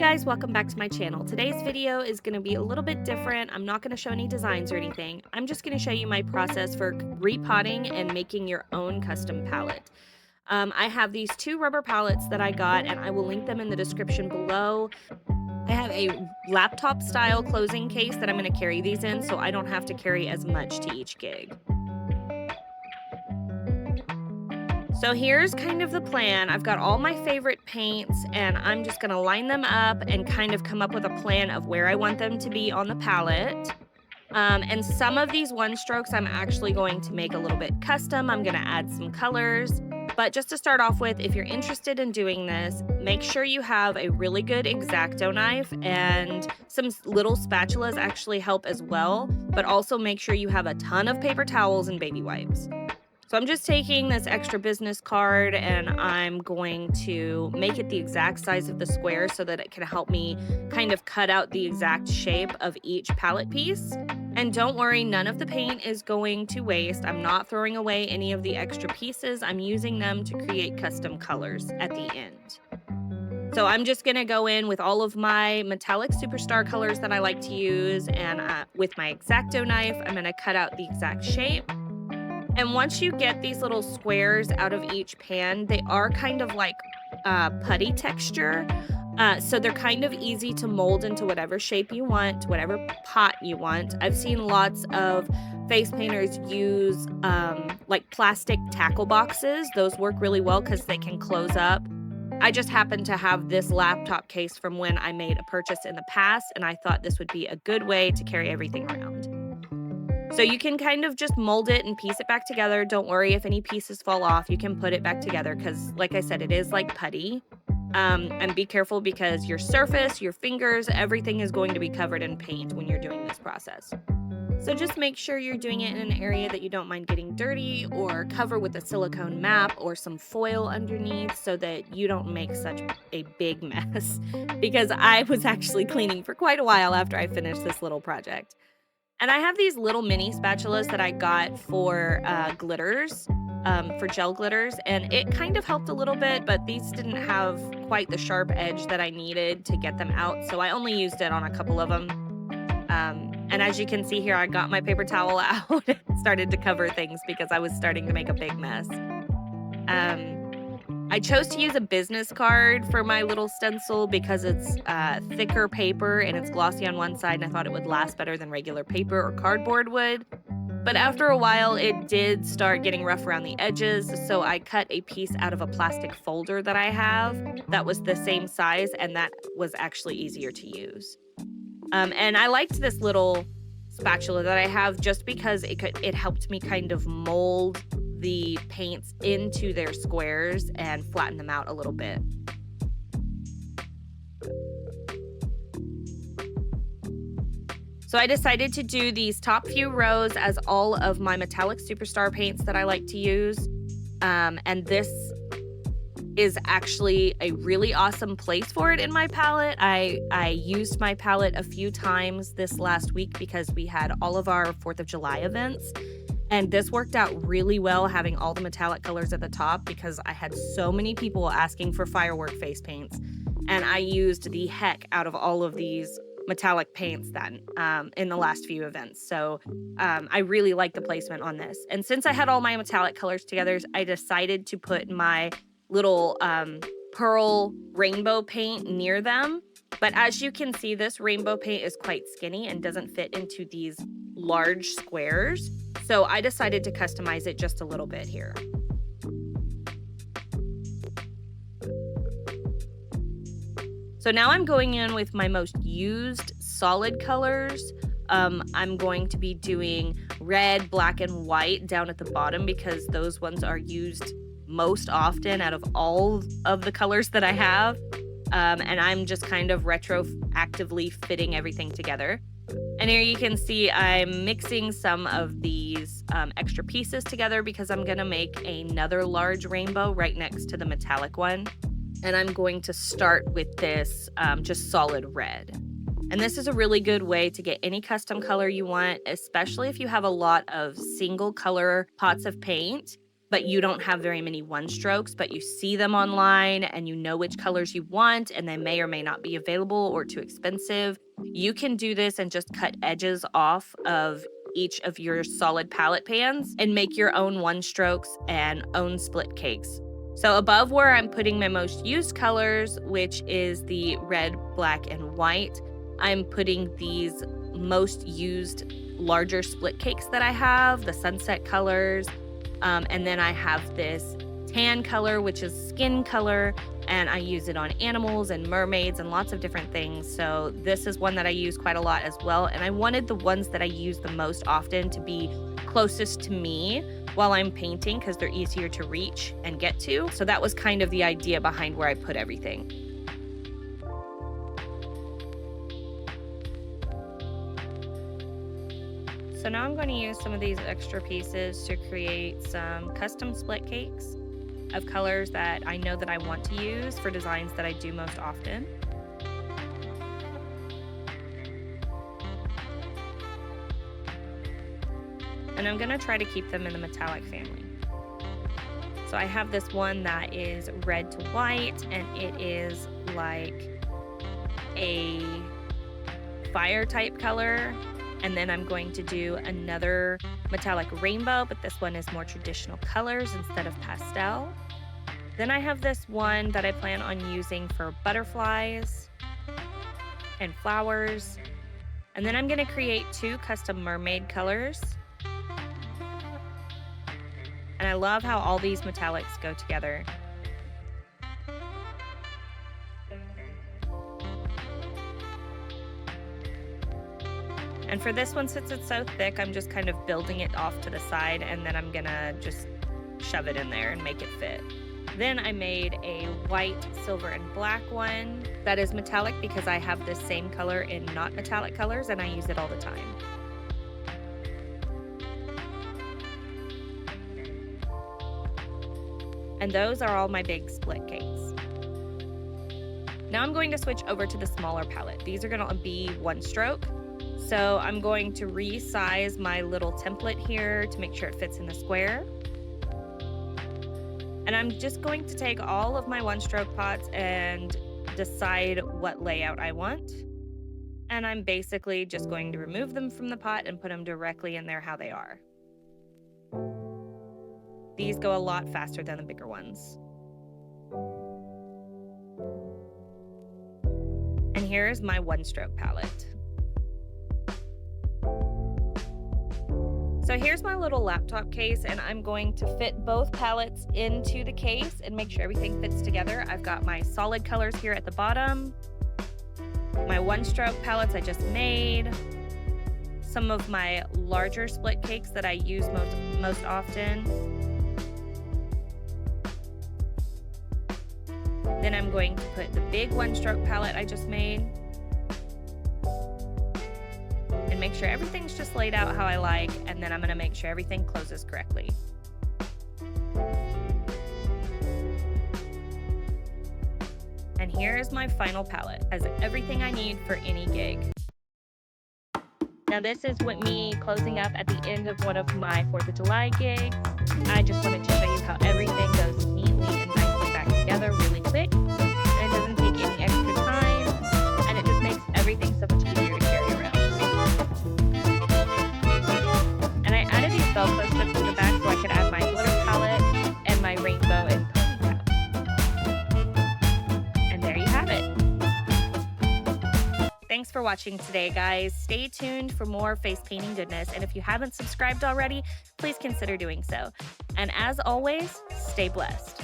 Guys, welcome back to my channel. Today's video is going to be a little bit different. I'm not going to show any designs or anything. I'm just going to show you my process for repotting and making your own custom palette. I have these two rubber palettes that I got, and I will link them in the description below. I have a laptop style closing case that I'm going to carry these in, so I don't have to carry as much to each gig. So here's kind of the plan. I've got all my favorite paints, and I'm just gonna line them up and kind of come up with a plan of where I want them to be on the palette. And some of these one strokes I'm actually going to make a little bit custom. I'm gonna add some colors. But just to start off with, if you're interested in doing this, make sure you have a really good X-Acto knife, and some little spatulas actually help as well. But also make sure you have a ton of paper towels and baby wipes. So I'm just taking this extra business card and I'm going to make it the exact size of the square so that it can help me kind of cut out the exact shape of each palette piece. And don't worry, none of the paint is going to waste. I'm not throwing away any of the extra pieces. I'm using them to create custom colors at the end. So I'm just gonna go in with all of my metallic superstar colors that I like to use, and with my X-Acto knife, I'm gonna cut out the exact shape. And once you get these little squares out of each pan, they are kind of like putty texture. So they're kind of easy to mold into whatever shape you want, whatever pot you want. I've seen lots of face painters use like plastic tackle boxes. Those work really well because they can close up. I just happen to have this laptop case from when I made a purchase in the past, and I thought this would be a good way to carry everything around. So you can kind of just mold it and piece it back together. Don't worry if any pieces fall off. You can put it back together because, like I said, it is like putty. And be careful because your surface, your fingers, everything is going to be covered in paint when you're doing this process. So just make sure you're doing it in an area that you don't mind getting dirty, or cover with a silicone map or some foil underneath so that you don't make such a big mess, because I was actually cleaning for quite a while after I finished this little project. And I have these little mini spatulas that I got for glitters, for gel glitters, and it kind of helped a little bit, but these didn't have quite the sharp edge that I needed to get them out, so I only used it on a couple of them. And as you can see here, I got my paper towel out and started to cover things because I was starting to make a big mess. I chose to use a business card for my little stencil because it's thicker paper and it's glossy on one side, and I thought it would last better than regular paper or cardboard would. But after a while, it did start getting rough around the edges, so I cut a piece out of a plastic folder that I have that was the same size, and that was actually easier to use. And I liked this little spatula that I have just because it helped me kind of mold the paints into their squares and flatten them out a little bit. So I decided to do these top few rows as all of my metallic superstar paints that I like to use. And this is actually a really awesome place for it in my palette. I used my palette a few times this last week because we had all of our 4th of July events. And this worked out really well, having all the metallic colors at the top, because I had so many people asking for firework face paints. And I used the heck out of all of these metallic paints then in the last few events. So I really like the placement on this. And since I had all my metallic colors together, I decided to put my little pearl rainbow paint near them. But as you can see, this rainbow paint is quite skinny and doesn't fit into these large squares. So I decided to customize it just a little bit here. So now I'm going in with my most used solid colors. I'm going to be doing red, black, and white down at the bottom because those ones are used most often out of all of the colors that I have. And I'm just kind of retroactively fitting everything together. And here you can see I'm mixing some of these extra pieces together because I'm gonna make another large rainbow right next to the metallic one. And I'm going to start with this just solid red. And this is a really good way to get any custom color you want, especially if you have a lot of single color pots of paint. but you don't have very many one strokes, but you see them online and you know which colors you want and they may or may not be available or too expensive, you can do this and just cut edges off of each of your solid palette pans and make your own one strokes and own split cakes. So above where I'm putting my most used colors, which is the red, black, and white, I'm putting these most used larger split cakes that I have, the sunset colors. And then I have this tan color, which is skin color, and I use it on animals and mermaids and lots of different things. So this is one that I use quite a lot as well. And I wanted the ones that I use the most often to be closest to me while I'm painting because they're easier to reach and get to. So that was kind of the idea behind where I put everything. So now I'm going to use some of these extra pieces to create some custom split cakes of colors that I know that I want to use for designs that I do most often. And I'm going to try to keep them in the metallic family. So I have this one that is red to white, and it is like a fire type color. And then I'm going to do another metallic rainbow, but this one is more traditional colors instead of pastel. Then I have this one that I plan on using for butterflies and flowers. And then I'm going to create 2 custom mermaid colors. And I love how all these metallics go together. And for this one, since it's so thick, I'm just kind of building it off to the side, and then I'm gonna just shove it in there and make it fit. Then I made a white, silver, and black one that is metallic because I have this same color in not metallic colors and I use it all the time. And those are all my big split cakes. Now I'm going to switch over to the smaller palette. These are gonna be one stroke. So I'm going to resize my little template here to make sure it fits in the square. And I'm just going to take all of my one stroke pots and decide what layout I want. And I'm basically just going to remove them from the pot and put them directly in there how they are. These go a lot faster than the bigger ones. And here's my one stroke palette. So here's my little laptop case, and I'm going to fit both palettes into the case and make sure everything fits together. I've got my solid colors here at the bottom, my one stroke palettes I just made, some of my larger split cakes that I use most often. Then I'm going to put the big one stroke palette I just made. And make sure everything's just laid out how I like, and then I'm going to make sure everything closes correctly. And here is my final palette. It has everything I need for any gig. Now this is with me closing up at the end of one of my 4th of July gigs. I just wanted to show you how everything goes neatly and nicely back together really quick. And it doesn't take any extra time, and it just makes everything so much easier to carry around. And I added these Velcro strips to the back so I could add my glitter palette and my rainbow and ponytail. And there you have it. Thanks for watching today, guys. Stay tuned for more face painting goodness. And if you haven't subscribed already, please consider doing so. And as always, stay blessed.